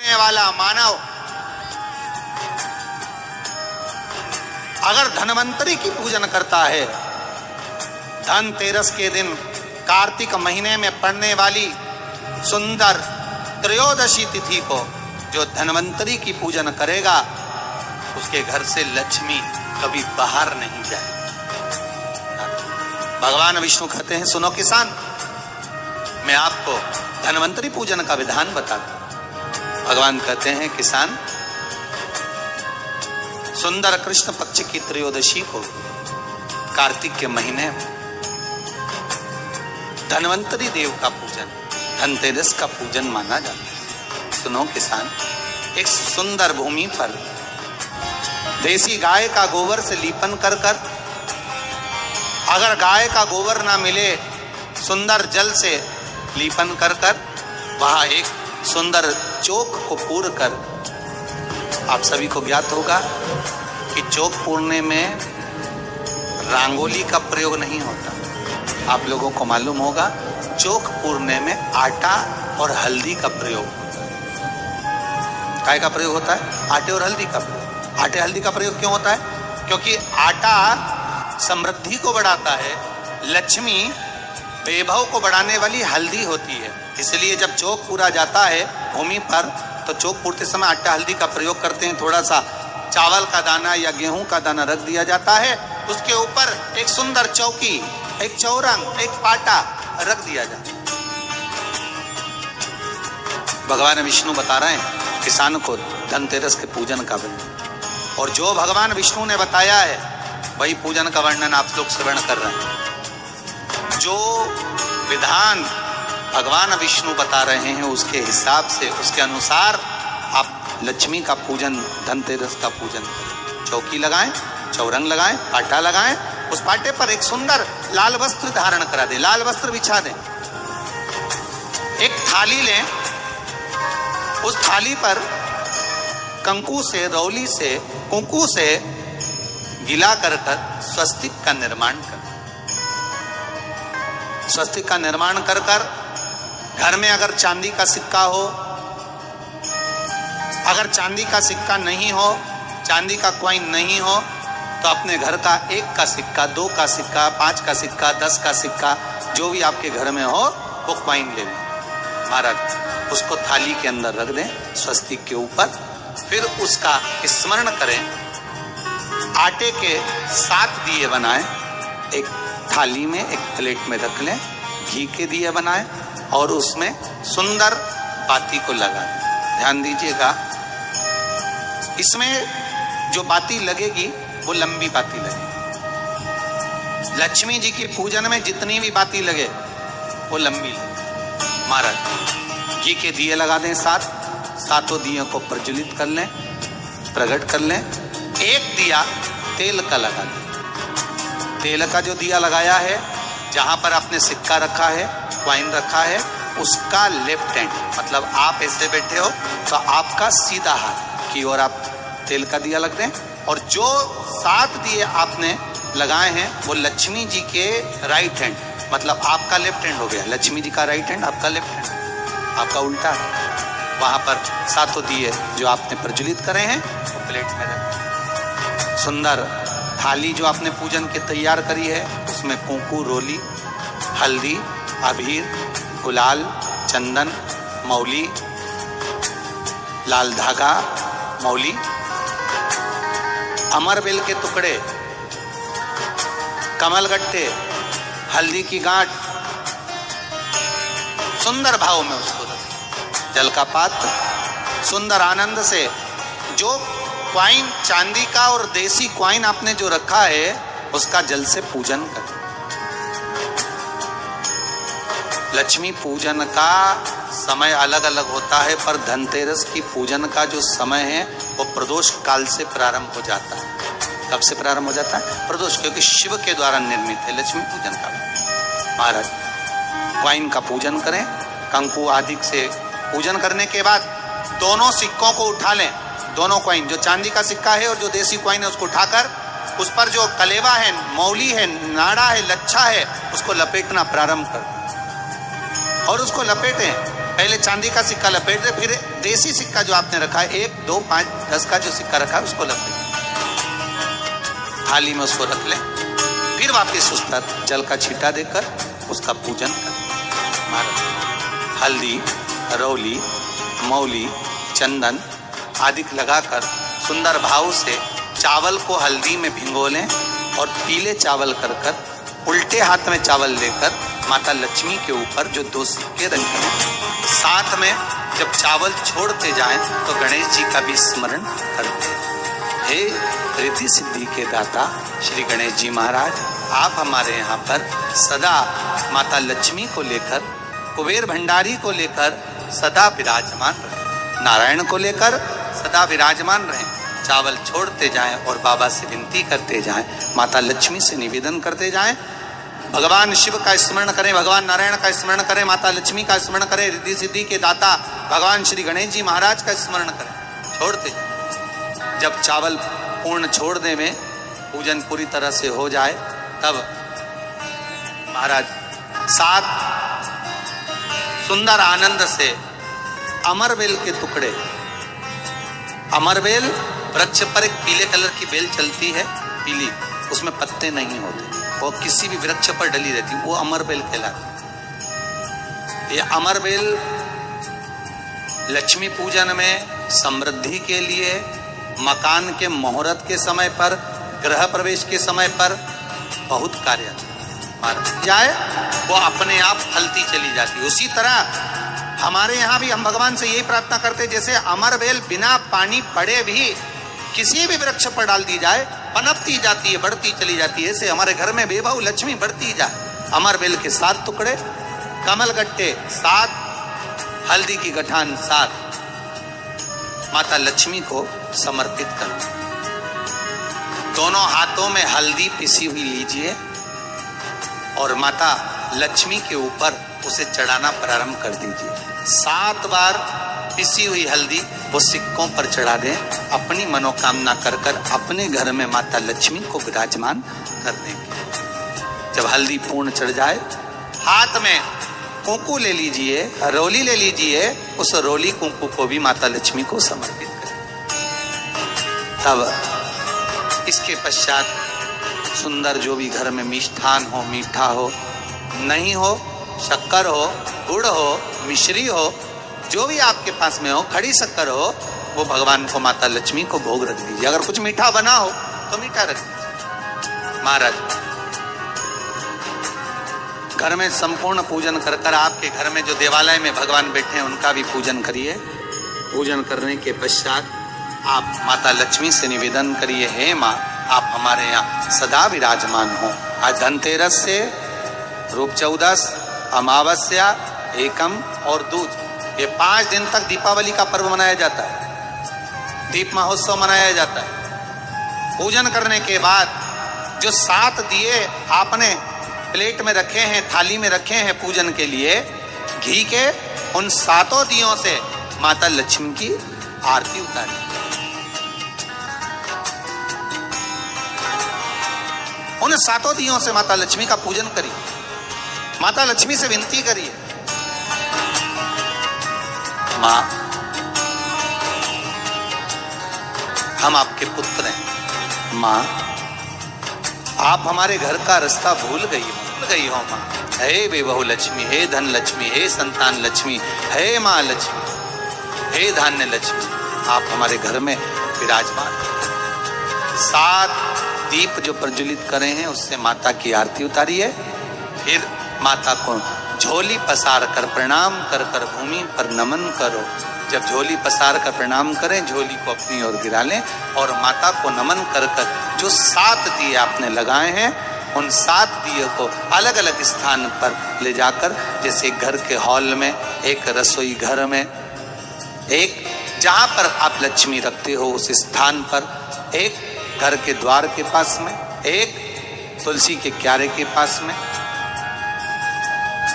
वाला मानव अगर धनवंतरी की पूजन करता है, धनतेरस के दिन कार्तिक महीने में पड़ने वाली सुंदर त्रयोदशी तिथि को जो धनवंतरी की पूजन करेगा, उसके घर से लक्ष्मी कभी बाहर नहीं जाए। भगवान विष्णु कहते हैं, सुनो किसान, मैं आपको धनवंतरी पूजन का विधान बताता हूं। भगवान कहते हैं, किसान, सुंदर कृष्ण पक्ष की त्रयोदशी को कार्तिक के महीने में धनवंतरी देव का पूजन, धनतेरस का पूजन माना जाता है। सुनो किसान, एक सुंदर भूमि पर देसी गाय का गोबर से लीपन कर अगर गाय का गोबर ना मिले, सुंदर जल से लीपन कर वहां एक सुंदर चौक को पूर कर, आप सभी को ज्ञात होगा कि चौक पूरने में रंगोली का प्रयोग नहीं होता। आप लोगों को मालूम होगा, चौक पूरने में आटा और हल्दी का प्रयोग होता है। काय का प्रयोग होता है? आटे और हल्दी का प्रयोग। आटे हल्दी का प्रयोग क्यों होता है? क्योंकि आटा समृद्धि को बढ़ाता है, लक्ष्मी वैभव को बढ़ाने वाली हल्दी होती है। इसलिए जब चौक पूरा जाता है भूमि पर, तो चौक पूरते समय आटा हल्दी का प्रयोग करते हैं। थोड़ा सा चावल का दाना या गेहूं का दाना रख दिया जाता है, उसके ऊपर एक सुंदर चौकी, एक चौरंग, एक पाटा रख दिया जाता है। भगवान विष्णु बता रहे हैं किसान को धनतेरस के पूजन का वर्णन, और जो भगवान विष्णु ने बताया है वही पूजन का वर्णन आप लोग श्रवण कर रहे हैं। जो विधान भगवान विष्णु बता रहे हैं, उसके हिसाब से, उसके अनुसार आप लक्ष्मी का पूजन, धनतेरस का पूजन करें। चौकी लगाएं, चौरंग लगाएं, पाटा लगाएं, उस पाटे पर एक सुंदर लाल वस्त्र धारण करा दें, लाल वस्त्र बिछा दें। एक थाली लें, उस थाली पर कंकु से, रौली से, कुंकू से गिला कर स्वस्तिक का निर्माण कर, स्वस्तिक का निर्माण कर घर में अगर चांदी का सिक्का हो, अगर चांदी का सिक्का नहीं हो, चांदी का कॉइन नहीं हो, तो अपने घर का 1 का सिक्का, 2 का सिक्का, 5 का सिक्का, 10 का सिक्का, जो भी आपके घर में हो वो कॉइन ले लें महाराज, उसको थाली के अंदर रख दें स्वस्तिक के ऊपर। फिर उसका स्मरण करें, आटे के 7 दिए बनाएं, एक थाली में, एक प्लेट में रख लें, घी के दिए बनाएं और उसमें सुंदर बाती को लगा दें। ध्यान दीजिएगा, इसमें जो बाती लगेगी वो लंबी बाती लगेगी। लक्ष्मी जी की पूजन में जितनी भी बाती लगे वो लंबी लगे। महाराज घी के दिए लगा दें 7, 7 दियों को प्रज्वलित कर लें, प्रकट कर लें। एक दिया तेल का लगा दें। तेल का जो दिया लगाया है, जहां पर आपने सिक्का रखा है, कॉइन रखा है, उसका लेफ्ट हैंड, मतलब आप ऐसे बैठे हो तो आपका सीधा हाथ की ओर आप तेल का दिया लग दें। और जो 7 दिए आपने लगाए हैं वो लक्ष्मी जी के राइट हैंड, मतलब आपका लेफ्ट हैंड हो गया, लक्ष्मी जी का राइट हैंड, आपका लेफ्ट हैंड, आपका उल्टा है। वहां पर 7 दिए जो आपने प्रज्वलित करे हैं वो प्लेट में रखें। सुंदर थाली जो आपने पूजन के तैयार करी है, उसमें कुंकू, रोली, हल्दी, अबीर, गुलाल, चंदन, मौली, लाल धागा, मौली, अमरबेल के टुकड़े, कमलगट्टे, हल्दी की गांठ, सुंदर भाव में उसको रखें। जल का पात्र, सुंदर आनंद से जो क्वाइन चांदी का और देसी क्वाइन आपने जो रखा है उसका जल से पूजन करें। लक्ष्मी पूजन का समय अलग अलग होता है, पर धनतेरस की पूजन का जो समय है वो प्रदोष काल से प्रारंभ हो जाता है। कब से प्रारंभ हो जाता है? प्रदोष, क्योंकि शिव के द्वारा निर्मित है लक्ष्मी पूजन का। महाराज क्वाइन का पूजन करें, कंकु आदि से पूजन करने के बाद दोनों सिक्कों को उठा लें, दोनों कॉइन, जो चांदी का सिक्का है और जो देसी कॉइन है, उसको उठाकर उस पर जो कलेवा है, मौली है, नाड़ा है, लच्छा है, उसको लपेटना प्रारंभ कर और उसको लपेटें। पहले चांदी का सिक्का लपेट दे, फिर देसी सिक्का जो आपने रखा है 1, 2, 5, 10 का जो सिक्का रखा है उसको लपेट थाली में उसको रख लें। फिर वापस उस पर जल का छींटा देकर उसका पूजन कर। हल्दी, रौली, मौली, चंदन आदि लगाकर सुंदर भाव से चावल को हल्दी में भिगो लें और पीले चावल कर उल्टे हाथ में चावल लेकर माता लक्ष्मी के ऊपर जो 2 सिक्के रखे हैं, साथ में जब चावल छोड़ते जाएं तो गणेश जी का भी स्मरण करते हैं। हे रिद्धि सिद्धि के दाता श्री गणेश जी महाराज, आप हमारे यहाँ पर सदा माता लक्ष्मी को लेकर, कुबेर भंडारी को लेकर सदा विराजमान रहे, नारायण को लेकर सदा विराजमान रहें। चावल छोड़ते जाएं और बाबा से विनती करते जाएं, माता लक्ष्मी से निवेदन करते जाएं, भगवान शिव का स्मरण करें, भगवान नारायण का स्मरण करें, माता लक्ष्मी का स्मरण करें, रिद्धि सिद्धि के दाता भगवान श्री गणेश जी महाराज का स्मरण करें, छोड़ते जाएं। जब चावल पूर्ण छोड़ने में पूजन पूरी तरह से हो जाए तब महाराज 7 सुंदर आनंद से अमरबेल के टुकड़े, अमरबेल वृक्ष पर एक पीले कलर की बेल चलती है, पीली, उसमें पत्ते नहीं होते, वो किसी भी वृक्ष पर डली रहती, वो अमरबेल कहलाती। ये अमरबेल लक्ष्मी पूजन में, समृद्धि के लिए, मकान के मुहूर्त के समय पर, गृह प्रवेश के समय पर बहुत कार्य जाए, वो अपने आप फलती चली जाती। उसी तरह हमारे यहाँ भी हम भगवान से यही प्रार्थना करते, जैसे अमरबेल बिना पानी पड़े भी किसी भी वृक्ष पर डाल दी जाए पनपती जाती है, बढ़ती चली जाती है, ऐसे हमारे घर में बेबहू लक्ष्मी बढ़ती जाए। अमरबेल के 7 टुकड़े, कमलगट्टे 7, हल्दी की गठान 7, माता लक्ष्मी को समर्पित करो। दोनों हाथों में हल्दी पिसी हुई लीजिए और माता लक्ष्मी के ऊपर उसे चढ़ाना प्रारंभ कर दीजिए। 7 बार पिसी हुई हल्दी वो सिक्कों पर चढ़ा दें, अपनी मनोकामना कर अपने घर में माता लक्ष्मी को विराजमान कर देंगे। जब हल्दी पूर्ण चढ़ जाए, हाथ में कुंकू ले लीजिए, रोली ले लीजिए, उस रोली कुंकू को भी माता लक्ष्मी को समर्पित करें। तब इसके पश्चात सुंदर जो भी घर में मिष्ठान हो, मीठा हो, नहीं हो, शक्कर हो, गुड़ हो, मिश्री हो, जो भी आपके पास में हो, खड़ी शक्कर हो, वो भगवान को, माता लक्ष्मी को भोग रख दीजिए। अगर कुछ मीठा बना हो तो मीठा रख दीजिए। महाराज घर में संपूर्ण पूजन कर आपके घर में जो देवालय में भगवान बैठे हैं उनका भी पूजन करिए। पूजन करने के पश्चात आप माता लक्ष्मी से निवेदन करिए, हे माँ, आप हमारे यहाँ सदा विराजमान हो। आज धनतेरस से रूप चौदस, अमावस्या, एकम और दूज, ये 5 दिन तक दीपावली का पर्व मनाया जाता है, दीप महोत्सव मनाया जाता है। पूजन करने के बाद जो 7 दिए आपने प्लेट में रखे हैं, थाली में रखे हैं पूजन के लिए, घी के उन 7 दियों से माता लक्ष्मी की आरती उतारी। उन 7 दियों से माता लक्ष्मी का पूजन करिए, माता लक्ष्मी से विनती करिए, माँ, हम आपके पुत्र हैं। माँ, आप हमारे घर का रास्ता भूल गई हो माँ। हे बेबहू लक्ष्मी, हे धन लक्ष्मी, हे संतान लक्ष्मी, हे माँ लक्ष्मी, हे धान्य लक्ष्मी, आप हमारे घर में विराजमान। 7 दीप जो प्रज्वलित करे हैं उससे माता की आरती उतारिए। फिर माता को झोली पसार कर प्रणाम कर भूमि पर नमन करो। जब झोली पसार कर प्रणाम करें, झोली को अपनी ओर गिरा लें और माता को नमन कर जो 7 दिए आपने लगाए हैं उन 7 दिए को अलग अलग स्थान पर ले जाकर, जैसे घर के हॉल में, एक रसोई घर में, एक जहां पर आप लक्ष्मी रखते हो उस स्थान पर, एक घर के द्वार के पास में, एक तुलसी के क्यारे के पास में,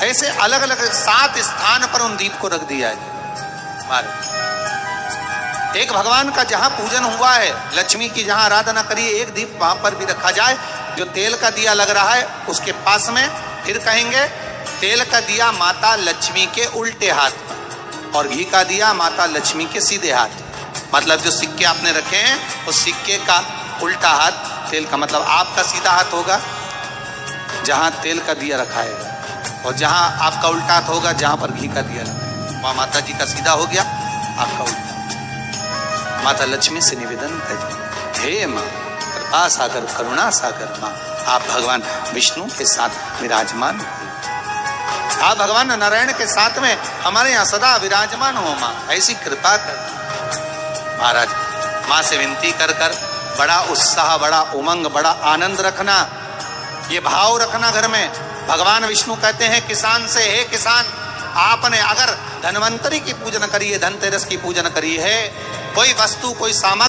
ऐसे अलग अलग 7 स्थान पर उन दीप को रख दिया है। एक भगवान का जहां पूजन हुआ है, लक्ष्मी की जहां आराधना करिए, एक दीप वहां पर भी रखा जाए। जो तेल का दिया लग रहा है उसके पास में फिर कहेंगे तेल का दिया माता लक्ष्मी के उल्टे हाथ पर, और घी का दिया माता लक्ष्मी के सीधे हाथ। मतलब जो सिक्के आपने रखे हैं उस सिक्के का उल्टा हाथ तेल का, मतलब आपका सीधा हाथ होगा जहां तेल का दिया रखाएगा, और जहां आपका उल्टा हाथ होगा जहां पर घी का दिया रखाएगा। वहां माता जी का सीधा हो गया, आपका उल्टा। माता लक्ष्मी से निवेदन करें, हे मां कृपा सागर करुणा सागर मां, आप भगवान विष्णु के साथ विराजमान हो, आप भगवान नारायण के साथ में हमारे यहाँ सदा विराजमान हो मां, ऐसी कृपा कर। महाराज मां से विनती कर कर बड़ा उत्साह, बड़ा उमंग, बड़ा आनंद रखना, ये भाव रखना घर में। भगवान विष्णु कहते हैं किसान से, हे किसान, आपने अगर धन्वंतरी की पूजन करी है, धनतेरस की पूजन करी है, कोई वस्तु कोई सामग्री